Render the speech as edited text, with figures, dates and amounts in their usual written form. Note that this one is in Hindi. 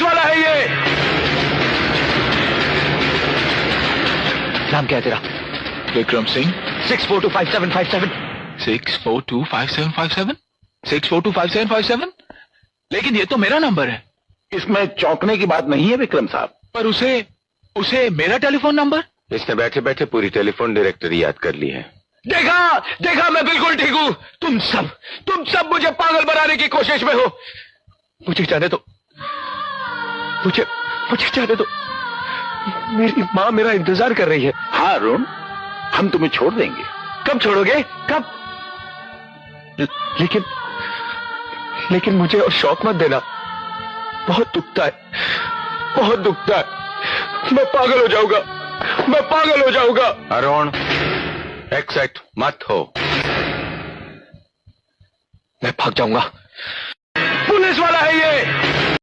पुलिस वाला है ये। नाम क्या है तेरा? विक्रम सिंह। 64257557। 64257557 642557। लेकिन ये तो मेरा नंबर है। इसमें चौंकने की बात नहीं है विक्रम साहब। पर उसे मेरा टेलीफोन नंबर। इसने बैठे बैठे पूरी टेलीफोन डायरेक्टरी याद कर ली है। देखा मैं बिल्कुल ठीक हूं। तुम सब मुझे पागल बनाने की कोशिश में हो। मुझे जाने दो, मुझे जाने दो। मेरी माँ मेरा इंतजार कर रही है। हाँ अरुण, हम तुम्हें छोड़ देंगे। कब छोड़ोगे? कब? लेकिन मुझे और शौक मत देना। बहुत दुखता है। मैं पागल हो जाऊंगा। अरुण, एक्साइट मत हो। मैं भाग जाऊंगा। पुलिस वाला है ये।